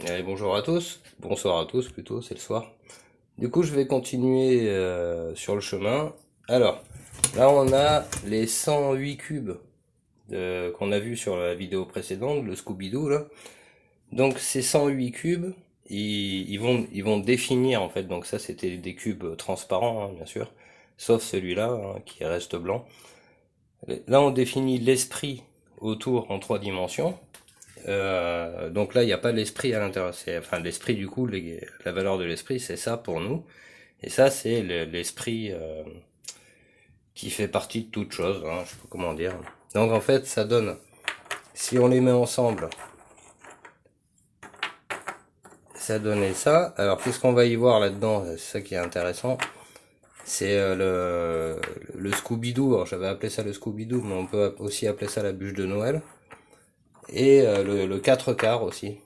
Allez, bonjour à tous, bonsoir à tous plutôt, c'est le soir. Du coup, je vais continuer sur le chemin. Alors, là on a les 108 cubes qu'on a vu sur la vidéo précédente, le Scooby-Doo là. Donc ces 108 cubes, ils vont définir en fait, donc ça c'était des cubes transparents bien sûr, sauf celui-là qui reste blanc. Là on définit l'esprit autour en 3 dimensions. Donc là, il n'y a pas l'esprit à l'intérieur. Enfin, l'esprit, du coup, la valeur de l'esprit, c'est ça pour nous. Et ça, c'est l'esprit qui fait partie de toute chose, je sais pas comment dire. Donc en fait, ça donne, si on les met ensemble, ça donnait ça. Alors qu'est-ce qu'on va y voir là-dedans? C'est ça qui est intéressant. C'est le Scooby-Doo. Alors j'avais appelé ça le Scooby-Doo, mais on peut aussi appeler ça la bûche de Noël. Et le 4 quarts aussi.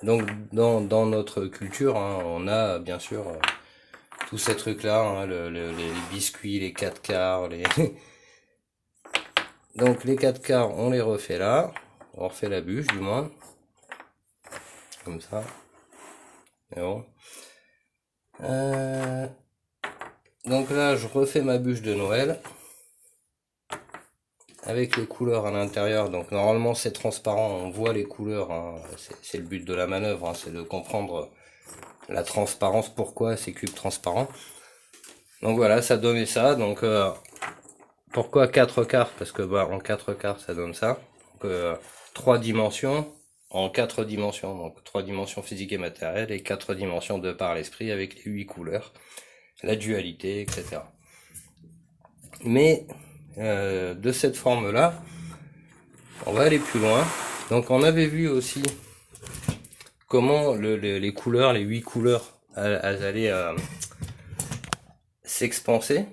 Donc dans notre culture, on a bien sûr tous ces trucs-là, les biscuits, les 4 quarts, les... Donc les 4 quarts, on les refait là. On refait la bûche du moins. Comme ça. Mais bon. Euh, Donc là, je refais ma bûche de Noël. Avec les couleurs à l'intérieur. Donc normalement c'est transparent, on voit les couleurs. C'est le but de la manœuvre, c'est de comprendre la transparence, pourquoi ces cubes transparents. Donc voilà, ça donnait ça. Donc pourquoi 4 quarts? Parce que en 4 quarts ça donne ça. Donc 3 dimensions en 4 dimensions. Donc 3 dimensions physiques et matérielles et 4 dimensions de par l'esprit avec les 8 couleurs, la dualité, etc. Mais de cette forme-là, on va aller plus loin. Donc on avait vu aussi comment les couleurs, les 8 couleurs, elles allaient s'expanser.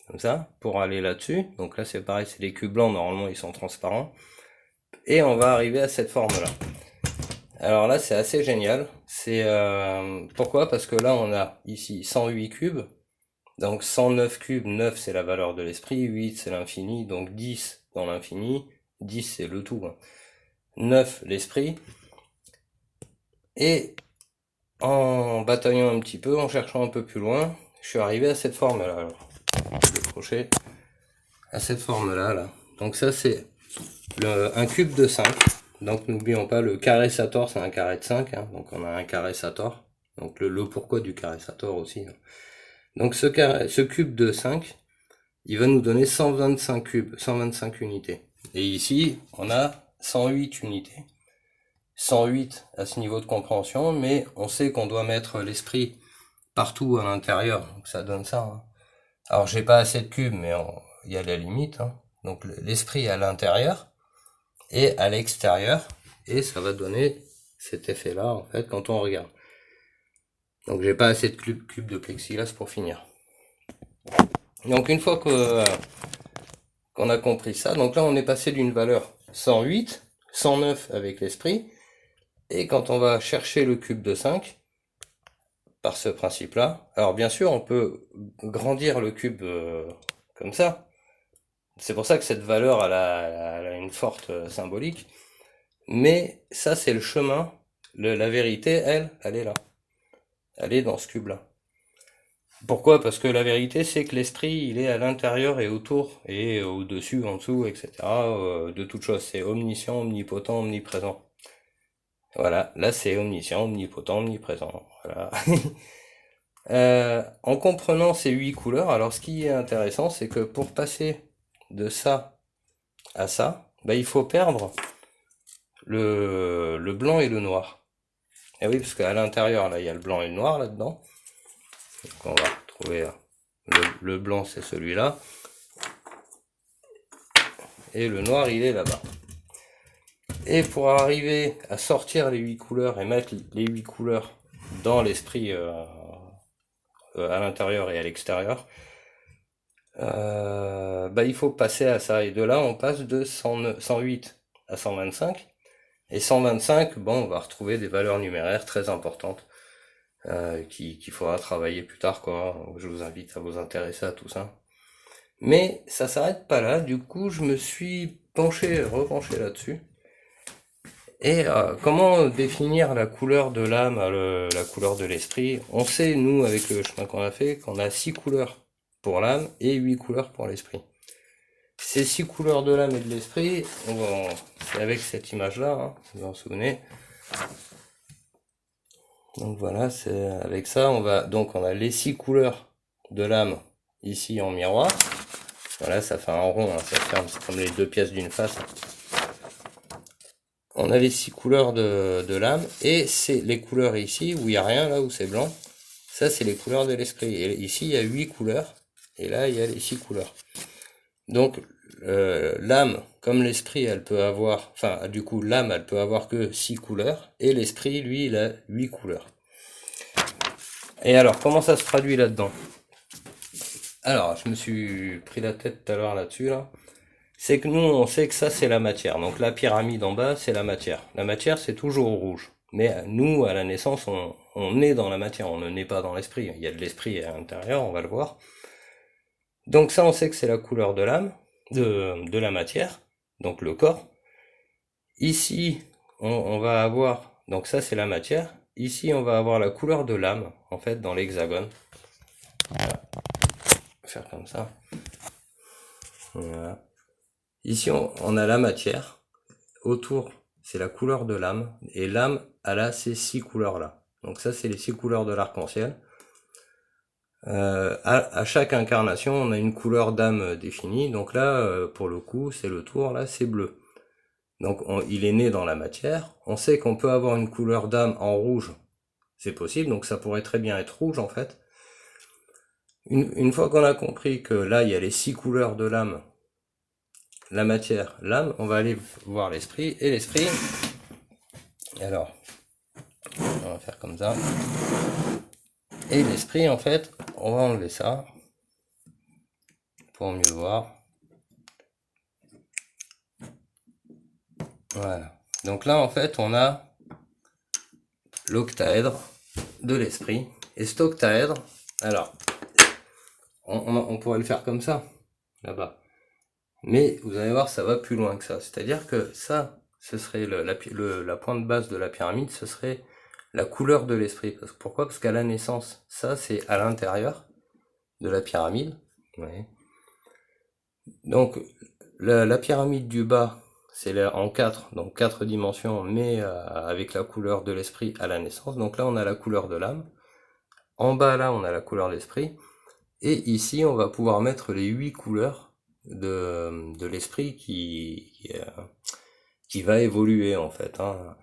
Comme ça, pour aller là-dessus. Donc là c'est pareil, c'est les cubes blancs, normalement ils sont transparents. Et on va arriver à cette forme-là. Alors là c'est assez génial. C'est pourquoi? Parce que là on a ici 108 cubes. Donc 109 cubes, 9 c'est la valeur de l'esprit, 8 c'est l'infini, donc 10 dans l'infini, 10 c'est le tout. 9 l'esprit. Et en bataillant un petit peu, en cherchant un peu plus loin, je suis arrivé à cette forme-là. Alors, je vais décrocher à cette forme-là. Là. Donc ça c'est un cube de 5. Donc n'oublions pas, le carré Sator c'est un carré de 5. Donc on a un carré Sator. Donc le pourquoi du carré Sator aussi. Donc ce cube de 5, il va nous donner 125 cubes, 125 unités. Et ici, on a 108 unités. 108 à ce niveau de compréhension, mais on sait qu'on doit mettre l'esprit partout à l'intérieur. Donc ça donne ça. Alors j'ai pas assez de cubes, mais il y a la limite. Donc l'esprit à l'intérieur et à l'extérieur, et ça va donner cet effet-là en fait quand on regarde. Donc j'ai pas assez de cubes de plexiglas pour finir. Donc une fois qu'on a compris ça, donc là on est passé d'une valeur 108, 109 avec l'esprit, et quand on va chercher le cube de 5, par ce principe-là, alors bien sûr on peut grandir le cube comme ça, c'est pour ça que cette valeur elle a une forte symbolique, mais ça c'est le chemin, la vérité elle est là, elle est dans ce cube-là. Pourquoi? Parce que la vérité, c'est que l'esprit, il est à l'intérieur et autour, et au-dessus, en dessous, etc. De toute chose. C'est omniscient, omnipotent, omniprésent. Voilà, là c'est omniscient, omnipotent, omniprésent. Voilà. En comprenant ces 8 couleurs, alors ce qui est intéressant, c'est que pour passer de ça à ça, il faut perdre le blanc et le noir. Et oui, parce qu'à l'intérieur, là, il y a le blanc et le noir là-dedans. Donc on va retrouver le blanc, c'est celui-là. Et le noir, il est là-bas. Et pour arriver à sortir les 8 couleurs et mettre les 8 couleurs dans l'esprit à l'intérieur et à l'extérieur, il faut passer à ça. Et de là, on passe de 108 à 125. Et 125, on va retrouver des valeurs numéraires très importantes qu'il faudra travailler plus tard, quoi. Je vous invite à vous intéresser à tout ça. Mais ça s'arrête pas là. Du coup, je me suis repenché là-dessus. Et comment définir la couleur de l'âme, la couleur de l'esprit? On sait, nous, avec le chemin qu'on a fait, qu'on a 6 couleurs pour l'âme et 8 couleurs pour l'esprit. Ces 6 couleurs de l'âme et de l'esprit, c'est avec cette image-là, hein, vous vous en souvenez. Donc voilà, c'est avec ça, on a les 6 couleurs de l'âme ici en miroir. Voilà, ça fait un rond, hein, ça ferme, c'est comme les deux pièces d'une face. On a les 6 couleurs de l'âme, et c'est les couleurs ici, où il n'y a rien, là où c'est blanc. Ça, c'est les couleurs de l'esprit. Et ici, il y a 8 couleurs, et là, il y a les 6 couleurs. Donc, l'âme, comme l'esprit, elle peut avoir, enfin, du coup, l'âme, elle peut avoir que 6 couleurs, et l'esprit, lui, il a 8 couleurs. Et alors, comment ça se traduit là-dedans? Alors, je me suis pris la tête tout à l'heure là-dessus, là. C'est que nous, on sait que ça, c'est la matière. Donc, la pyramide en bas, c'est la matière. La matière, c'est toujours rouge. Mais nous, à la naissance, on est dans la matière, on ne naît pas dans l'esprit. Il y a de l'esprit à l'intérieur, on va le voir. Donc ça, on sait que c'est la couleur de l'âme, de la matière, donc le corps. Ici, on va avoir, donc ça c'est la matière. Ici, on va avoir la couleur de l'âme, en fait, dans l'hexagone. Voilà. Faire comme ça. Voilà. Ici, on a la matière. Autour, c'est la couleur de l'âme. Et l'âme, elle a ces 6 couleurs-là. Donc ça, c'est les 6 couleurs de l'arc-en-ciel. À chaque incarnation, on a une couleur d'âme définie. Donc là, pour le coup, c'est le tour, là, c'est bleu. Donc il est né dans la matière. On sait qu'on peut avoir une couleur d'âme en rouge. C'est possible, donc ça pourrait très bien être rouge, en fait. Une fois qu'on a compris que là, il y a les 6 couleurs de l'âme, la matière, l'âme, on va aller voir l'esprit. Et l'esprit, alors, on va faire comme ça. Et l'esprit, en fait, on va enlever ça pour mieux voir. Voilà. Donc là, en fait, on a l'octaèdre de l'esprit. Et cet octaèdre, alors, on pourrait le faire comme ça, là-bas. Mais vous allez voir, ça va plus loin que ça. C'est-à-dire que ça, ce serait la pointe basse de la pyramide, ce serait la couleur de l'esprit. Pourquoi? Parce qu'à la naissance, ça c'est à l'intérieur de la pyramide. Ouais. Donc la pyramide du bas, c'est en 4, donc 4 dimensions, mais avec la couleur de l'esprit à la naissance. Donc là, on a la couleur de l'âme. En bas, là, on a la couleur de l'esprit. Et ici, on va pouvoir mettre les 8 couleurs de l'esprit qui va évoluer, en fait. Hein.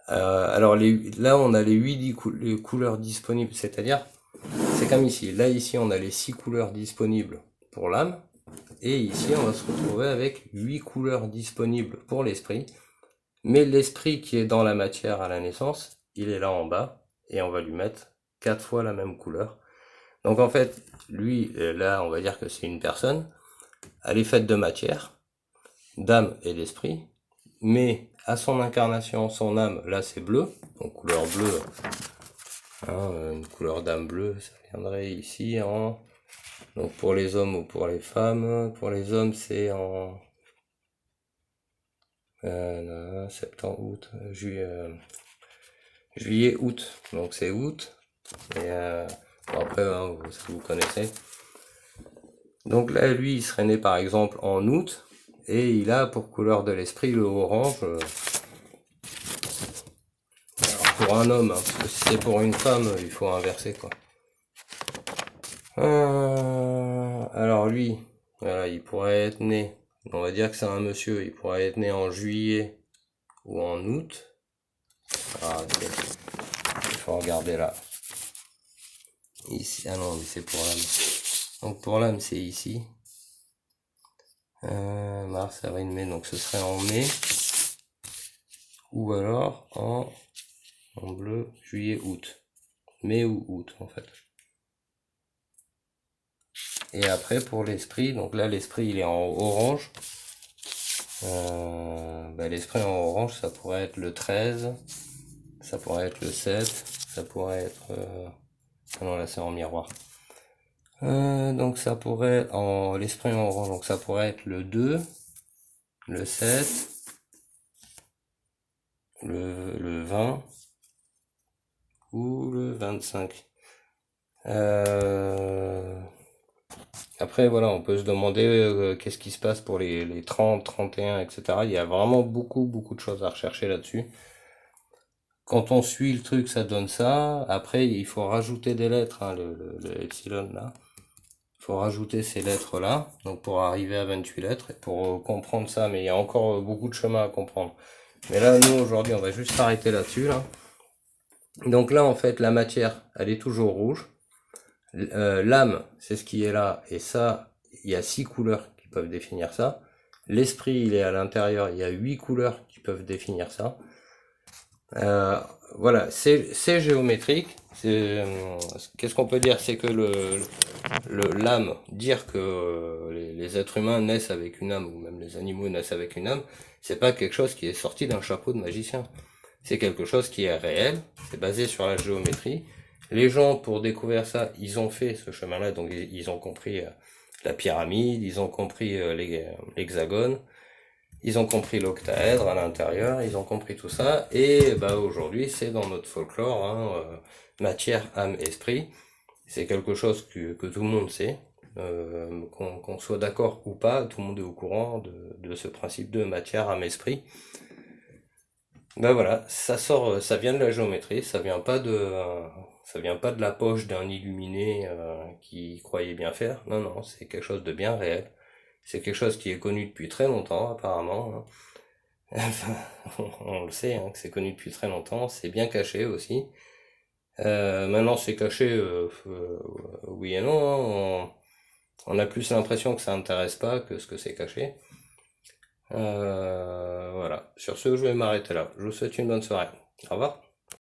Alors là, on a les 8 couleurs disponibles, c'est-à-dire, c'est comme ici. Là, ici, on a les 6 couleurs disponibles pour l'âme. Et ici, on va se retrouver avec 8 couleurs disponibles pour l'esprit. Mais l'esprit qui est dans la matière à la naissance, il est là en bas. Et on va lui mettre 4 fois la même couleur. Donc en fait, lui, là, on va dire que c'est une personne. Elle est faite de matière, d'âme et d'esprit. Mais à son incarnation, son âme, là c'est bleu. Donc couleur bleue. Hein, une couleur d'âme bleue, ça viendrait ici en... Donc pour les hommes ou pour les femmes. Pour les hommes, c'est en... septembre, août, juillet, août. Donc c'est août. Et après, hein, vous connaissez. Donc là, lui, il serait né par exemple en août, et il a pour couleur de l'esprit le orange. Alors pour un homme, hein, parce que si c'est pour une femme, il faut inverser quoi. Alors lui, voilà, il pourrait être né, on va dire que c'est un monsieur, il pourrait être né en juillet ou en août. Ah, il faut regarder là. Ici, ah non, mais c'est pour l'âme. Donc pour l'âme, c'est ici. Mars, avril, mai, donc ce serait en mai. Ou alors en bleu, juillet, août. Mai ou août en fait. Et après pour l'esprit, donc là l'esprit il est en orange. L'esprit en orange ça pourrait être le 13, ça pourrait être le 7, ça pourrait être... Ah non là c'est en miroir. Donc ça pourrait en l'esprit en orange, donc ça pourrait être le 2, le 7, le 20 ou le 25. Après, voilà, on peut se demander qu'est-ce qui se passe pour les 30, 31, etc. Il y a vraiment beaucoup de choses à rechercher là-dessus. Quand on suit le truc, ça donne ça. Après, il faut rajouter des lettres, hein, le epsilon là. Il faut rajouter ces lettres-là, donc pour arriver à 28 lettres, et pour comprendre ça, mais il y a encore beaucoup de chemin à comprendre. Mais là, nous, aujourd'hui, on va juste s'arrêter là-dessus, là. Donc là, en fait, la matière, elle est toujours rouge. L'âme, c'est ce qui est là, et ça, il y a 6 couleurs qui peuvent définir ça. L'esprit, il est à l'intérieur, il y a 8 couleurs qui peuvent définir ça. Voilà, c'est géométrique. Qu'est-ce qu'on peut dire? C'est que l'âme, dire que les êtres humains naissent avec une âme, ou même les animaux naissent avec une âme, c'est pas quelque chose qui est sorti d'un chapeau de magicien. C'est quelque chose qui est réel, c'est basé sur la géométrie. Les gens, pour découvrir ça, ils ont fait ce chemin-là, donc ils ont compris la pyramide, ils ont compris l'hexagone, ils ont compris l'octaèdre à l'intérieur, ils ont compris tout ça, et bah aujourd'hui c'est dans notre folklore, hein, matière, âme, esprit. C'est quelque chose que tout le monde sait, qu'on soit d'accord ou pas, tout le monde est au courant de ce principe de matière, âme, esprit. Ben voilà, ça sort, ça vient de la géométrie, ça vient pas de la poche d'un illuminé qui croyait bien faire. Non, non, c'est quelque chose de bien réel. C'est quelque chose qui est connu depuis très longtemps, apparemment, hein. Enfin, on le sait, hein, que c'est connu depuis très longtemps. C'est bien caché aussi. Maintenant, c'est caché, oui et non, hein. On a plus l'impression que ça intéresse pas que ce que c'est caché. Voilà. Sur ce, je vais m'arrêter là. Je vous souhaite une bonne soirée. Au revoir.